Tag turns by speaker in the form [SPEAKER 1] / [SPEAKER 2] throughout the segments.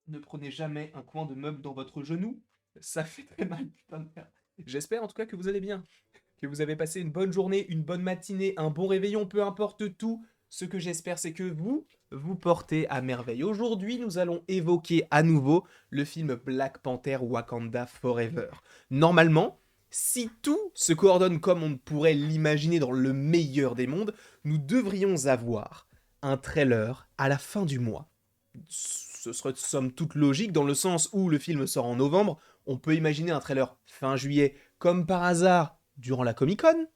[SPEAKER 1] Ne prenez jamais un coin de meuble dans votre genou, ça fait très mal, putain de merde. J'espère en tout cas que vous allez bien, que vous avez passé une bonne journée, une bonne matinée, un bon réveillon, peu importe tout. Ce que j'espère, c'est que vous portez à merveille. Aujourd'hui, nous allons évoquer à nouveau le film Black Panther Wakanda Forever. Normalement, si tout se coordonne comme on pourrait l'imaginer dans le meilleur des mondes, nous devrions avoir un trailer à la fin du mois. Ce serait somme toute logique dans le sens où le film sort en novembre, on peut imaginer un trailer fin juillet, comme par hasard, durant la Comic Con,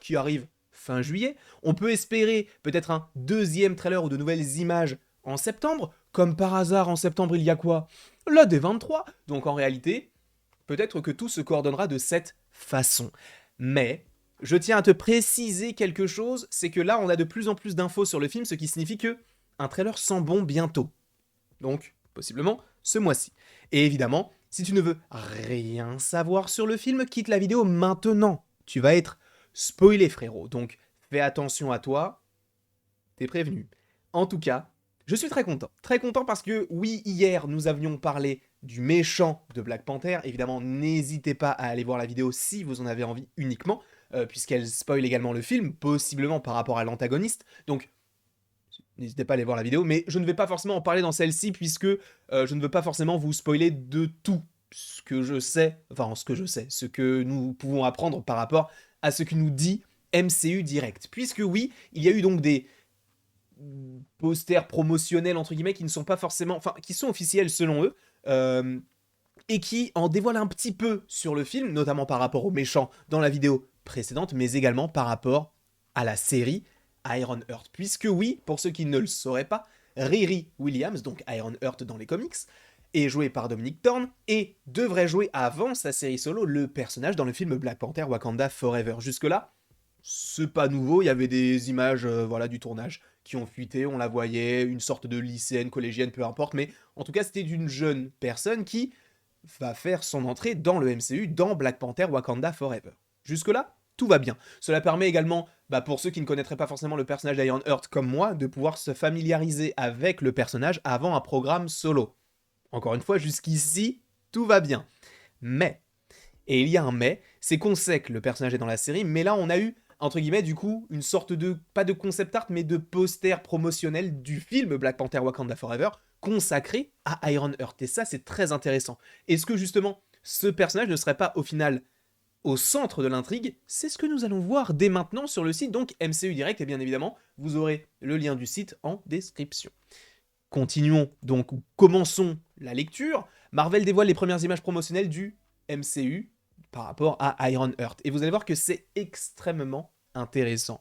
[SPEAKER 1] qui arrive fin juillet. On peut espérer peut-être un deuxième trailer ou de nouvelles images en septembre, comme par hasard en septembre il y a quoi? La D23. Donc en réalité, peut-être que tout se coordonnera de cette façon. Mais je tiens à te préciser quelque chose, c'est que là on a de plus en plus d'infos sur le film, ce qui signifie que un trailer sent bon bientôt. Donc, possiblement, ce mois-ci. Et évidemment, si tu ne veux rien savoir sur le film, quitte la vidéo maintenant. Tu vas être spoilé, frérot. Donc, fais attention à toi. T'es prévenu. En tout cas, je suis très content. Très content parce que, oui, hier, nous avions parlé du méchant de Black Panther. Évidemment, n'hésitez pas à aller voir la vidéo si vous en avez envie uniquement, puisqu'elle spoil également le film, possiblement par rapport à l'antagoniste. Donc, n'hésitez pas à aller voir la vidéo, mais je ne vais pas forcément en parler dans celle-ci puisque je ne veux pas forcément vous spoiler de tout ce que je sais, enfin ce que je sais, ce que nous pouvons apprendre par rapport à ce que nous dit MCU Direct. Puisque oui, il y a eu donc des posters promotionnels entre guillemets qui ne sont pas forcément, enfin qui sont officiels selon eux, et qui en dévoilent un petit peu sur le film, notamment par rapport aux méchants dans la vidéo précédente, mais également par rapport à la série Iron Heart. Puisque oui, pour ceux qui ne le sauraient pas, Riri Williams, donc Iron Heart dans les comics, est joué par Dominic Thorne et devrait jouer avant sa série solo le personnage dans le film Black Panther Wakanda Forever. Jusque-là, c'est pas nouveau, il y avait des images voilà, du tournage qui ont fuité, on la voyait, une sorte de lycéenne, collégienne, peu importe, mais en tout cas c'était d'une jeune personne qui va faire son entrée dans le MCU, dans Black Panther Wakanda Forever. Jusque-là, tout va bien. Cela permet également, pour ceux qui ne connaîtraient pas forcément le personnage d'Iron Heart comme moi, de pouvoir se familiariser avec le personnage avant un programme solo. Encore une fois, jusqu'ici, tout va bien. Mais, et il y a un mais, c'est qu'on sait que le personnage est dans la série, mais là on a eu, entre guillemets, du coup, une sorte de, pas de concept art, mais de poster promotionnel du film Black Panther Wakanda Forever, consacré à Iron Heart. Et ça, c'est très intéressant. Est-ce que justement, ce personnage ne serait pas au final au centre de l'intrigue? C'est ce que nous allons voir dès maintenant sur le site, donc MCU Direct, et bien évidemment, vous aurez le lien du site en description. Continuons donc, commençons la lecture. Marvel dévoile les premières images promotionnelles du MCU par rapport à Iron Heart. Et vous allez voir que c'est extrêmement intéressant.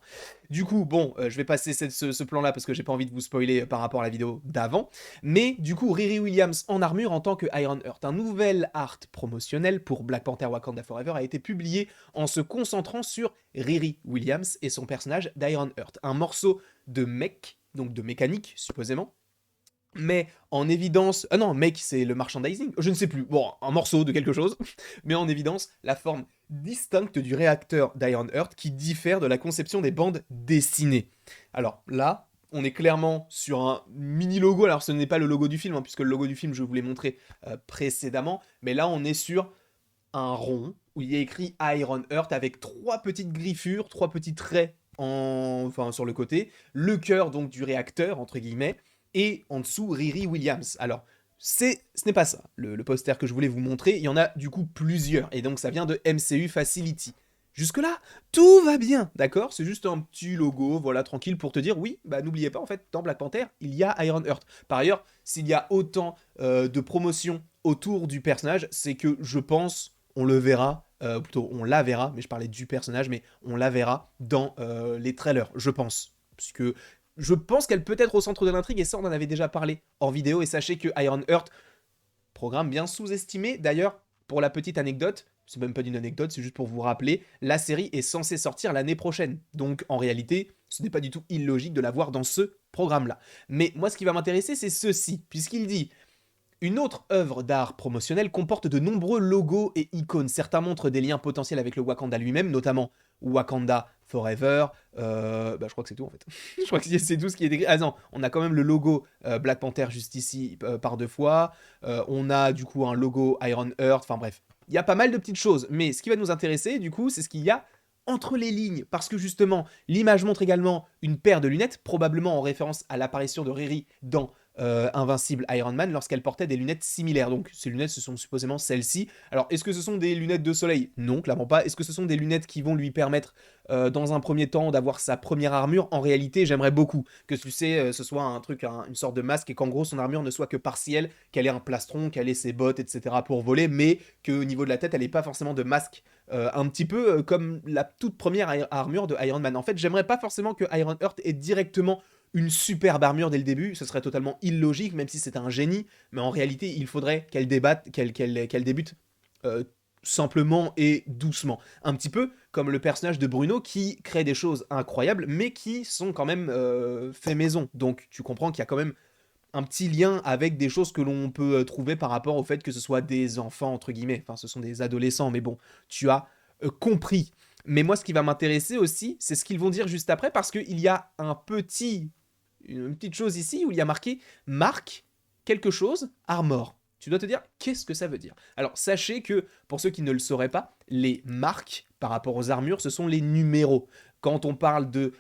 [SPEAKER 1] Du coup, bon, je vais passer ce plan-là parce que j'ai pas envie de vous spoiler par rapport à la vidéo d'avant. Mais du coup, Riri Williams en armure en tant que Iron Heart. Un nouvel art promotionnel pour Black Panther Wakanda Forever a été publié en se concentrant sur Riri Williams et son personnage d'Iron Heart. Un morceau de mech, donc de mécanique supposément, met en évidence... Ah non, mec, c'est le merchandising. Je ne sais plus. Bon, un morceau de quelque chose. Met en évidence la forme distincte du réacteur d'Iron Heart qui diffère de la conception des bandes dessinées. Alors là, on est clairement sur un mini logo. Alors ce n'est pas le logo du film, puisque le logo du film, je vous l'ai montré précédemment. Mais là, on est sur un rond où il y a écrit Iron Heart avec trois petites griffures, trois petits traits enfin, sur le côté. Le cœur donc du réacteur, entre guillemets, et en dessous Riri Williams. Alors, ce n'est pas ça, le poster que je voulais vous montrer, il y en a du coup plusieurs, et donc ça vient de MCU Facility. Jusque-là, tout va bien, d'accord? C'est juste un petit logo, voilà, tranquille, pour te dire, oui, n'oubliez pas, en fait, dans Black Panther, il y a Iron Heart. Par ailleurs, s'il y a autant de promotions autour du personnage, c'est que je pense, on le verra, plutôt on la verra, mais je parlais du personnage, mais on la verra dans les trailers, je pense. Puisque je pense qu'elle peut être au centre de l'intrigue, et ça on en avait déjà parlé en vidéo, et sachez que Iron Heart, programme bien sous-estimé, d'ailleurs, pour la petite anecdote, c'est même pas d'une anecdote, c'est juste pour vous rappeler, la série est censée sortir l'année prochaine, donc en réalité, ce n'est pas du tout illogique de la voir dans ce programme-là. Mais moi ce qui va m'intéresser, c'est ceci, puisqu'il dit Une autre œuvre d'art promotionnelle comporte de nombreux logos et icônes. Certains montrent des liens potentiels avec le Wakanda lui-même, notamment Wakanda Forever. Je crois que c'est tout en fait. Je crois que c'est tout ce qui est décrit. Ah non, on a quand même le logo Black Panther juste ici par 2 fois. On a du coup un logo Iron Heart. Enfin bref, il y a pas mal de petites choses. Mais ce qui va nous intéresser du coup, c'est ce qu'il y a entre les lignes. Parce que justement, l'image montre également une paire de lunettes, probablement en référence à l'apparition de Riri dans Invincible Iron Man lorsqu'elle portait des lunettes similaires. Donc ces lunettes, ce sont supposément celles-ci. Alors est-ce que ce sont des lunettes de soleil? Non, clairement pas. Est-ce que ce sont des lunettes qui vont lui permettre dans un premier temps d'avoir sa première armure? En réalité, j'aimerais beaucoup que ce soit un truc, une sorte de masque et qu'en gros son armure ne soit que partielle, qu'elle ait un plastron, qu'elle ait ses bottes, etc. pour voler, mais qu'au niveau de la tête, elle n'ait pas forcément de masque. Un petit peu comme la toute première armure de Iron Man. En fait, j'aimerais pas forcément que Iron Heart ait directement une superbe armure dès le début, ce serait totalement illogique, même si c'est un génie, mais en réalité, il faudrait qu'elle débute euh, simplement et doucement. Un petit peu comme le personnage de Bruno qui crée des choses incroyables, mais qui sont quand même fait maison. Donc tu comprends qu'il y a quand même un petit lien avec des choses que l'on peut trouver par rapport au fait que ce soit des enfants, entre guillemets. Enfin, ce sont des adolescents, mais bon, tu as compris. Mais moi, ce qui va m'intéresser aussi, c'est ce qu'ils vont dire juste après, parce qu'il y a une petite chose ici où il y a marqué Mark quelque chose Armor. Tu dois te dire qu'est-ce que ça veut dire. Alors sachez que pour ceux qui ne le sauraient pas, les marques par rapport aux armures, ce sont les numéros. Quand on parle de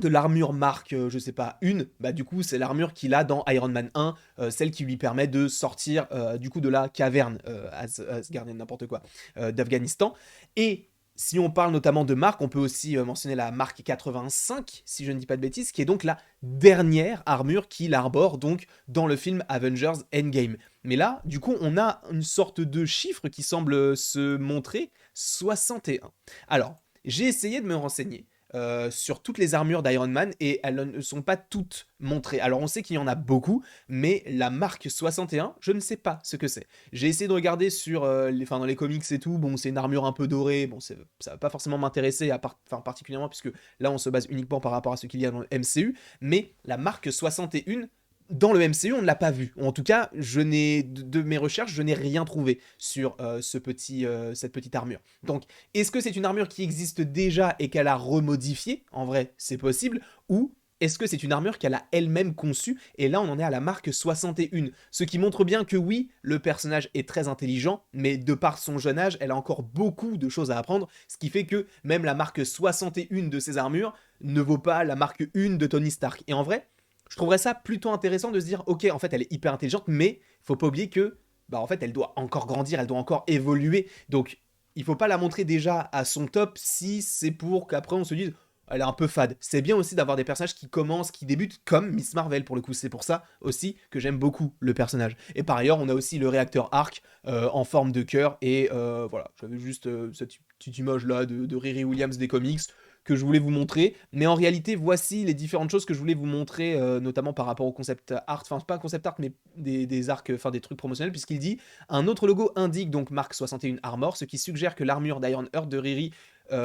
[SPEAKER 1] l'armure marque, je sais pas, une, bah du coup c'est l'armure qu'il a dans Iron Man 1, celle qui lui permet de sortir du coup de la caverne, Asgardian, n'importe quoi, d'Afghanistan. Et si on parle notamment de marque, on peut aussi mentionner la marque 85, si je ne dis pas de bêtises, qui est donc la dernière armure qu'il arbore donc dans le film Avengers Endgame. Mais là, du coup, on a une sorte de chiffre qui semble se montrer 61. Alors, j'ai essayé de me renseigner sur toutes les armures d'Iron Man et elles ne sont pas toutes montrées. Alors on sait qu'il y en a beaucoup, mais la marque 61, je ne sais pas ce que c'est. J'ai essayé de regarder dans les comics et tout, bon c'est une armure un peu dorée, bon ça va pas forcément m'intéresser, particulièrement puisque là on se base uniquement par rapport à ce qu'il y a dans le MCU, mais la marque 61, dans le MCU, on ne l'a pas vu. En tout cas, de mes recherches, je n'ai rien trouvé sur cette petite armure. Donc, est-ce que c'est une armure qui existe déjà et qu'elle a remodifiée? En vrai, c'est possible. Ou est-ce que c'est une armure qu'elle a elle-même conçue? Et là, on en est à la marque 61. Ce qui montre bien que oui, le personnage est très intelligent, mais de par son jeune âge, elle a encore beaucoup de choses à apprendre. Ce qui fait que même la marque 61 de ses armures ne vaut pas la marque 1 de Tony Stark. Et en vrai, je trouverais ça plutôt intéressant de se dire, ok, en fait, elle est hyper intelligente, mais faut pas oublier que, bah, en fait, elle doit encore grandir, elle doit encore évoluer. Donc, il faut pas la montrer déjà à son top si c'est pour qu'après on se dise, elle est un peu fade. C'est bien aussi d'avoir des personnages qui commencent, qui débutent comme Miss Marvel pour le coup. C'est pour ça aussi que j'aime beaucoup le personnage. Et par ailleurs, on a aussi le réacteur Arc en forme de cœur. Et voilà, j'avais juste cette petite image là de Riri Williams des comics que je voulais vous montrer. Mais en réalité, voici les différentes choses que je voulais vous montrer, notamment par rapport au concept art, enfin pas concept art, mais des arcs, enfin des trucs promotionnels, puisqu'il dit un autre logo indique donc marque 61 Armor, ce qui suggère que l'armure d'Iron Heart de Riri.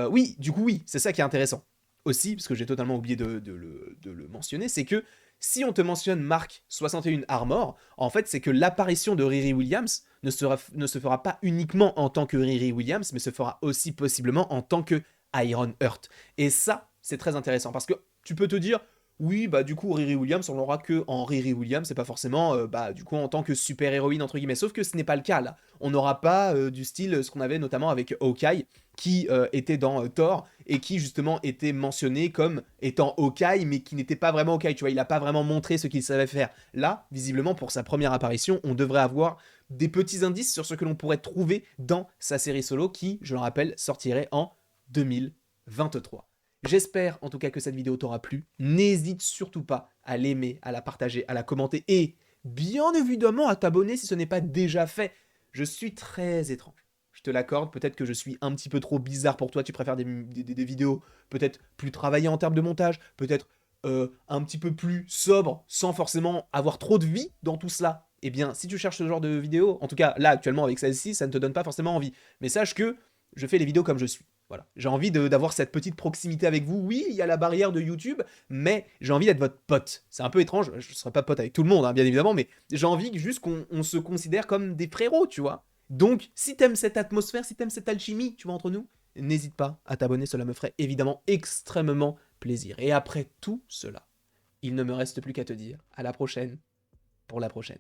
[SPEAKER 1] Oui, du coup, oui, c'est ça qui est intéressant. Aussi, parce que j'ai totalement oublié de le mentionner, c'est que si on te mentionne marque 61 Armor, en fait, c'est que l'apparition de Riri Williams ne se fera pas uniquement en tant que Riri Williams, mais se fera aussi possiblement en tant que Iron Heart. Et ça, c'est très intéressant parce que tu peux te dire, oui, bah du coup, Riri Williams, on l'aura que en Riri Williams, c'est pas forcément, bah du coup, en tant que super-héroïne, entre guillemets. Sauf que ce n'est pas le cas là. On n'aura pas du style, ce qu'on avait notamment avec Hawkeye, qui était dans Thor et qui justement était mentionné comme étant Hawkeye, mais qui n'était pas vraiment Hawkeye. Tu vois, il n'a pas vraiment montré ce qu'il savait faire. Là, visiblement, pour sa première apparition, on devrait avoir des petits indices sur ce que l'on pourrait trouver dans sa série solo qui, je le rappelle, sortirait en 2023. J'espère en tout cas que cette vidéo t'aura plu. N'hésite surtout pas à l'aimer, à la partager, à la commenter et bien évidemment à t'abonner si ce n'est pas déjà fait. Je suis très étrange. Je te l'accorde, peut-être que je suis un petit peu trop bizarre pour toi, tu préfères des vidéos peut-être plus travaillées en termes de montage, peut-être un petit peu plus sobre, sans forcément avoir trop de vie dans tout cela. Eh bien, si tu cherches ce genre de vidéo, en tout cas là actuellement avec celle-ci, ça ne te donne pas forcément envie. Mais sache que je fais les vidéos comme je suis. Voilà. J'ai envie d'avoir cette petite proximité avec vous. Oui, il y a la barrière de YouTube, mais j'ai envie d'être votre pote. C'est un peu étrange, je ne serai pas pote avec tout le monde, hein, bien évidemment, mais j'ai envie juste qu'on se considère comme des frérots, tu vois. Donc, si t'aimes cette atmosphère, si t'aimes cette alchimie, tu vois, entre nous, n'hésite pas à t'abonner, cela me ferait évidemment extrêmement plaisir. Et après tout cela, il ne me reste plus qu'à te dire à la prochaine pour la prochaine.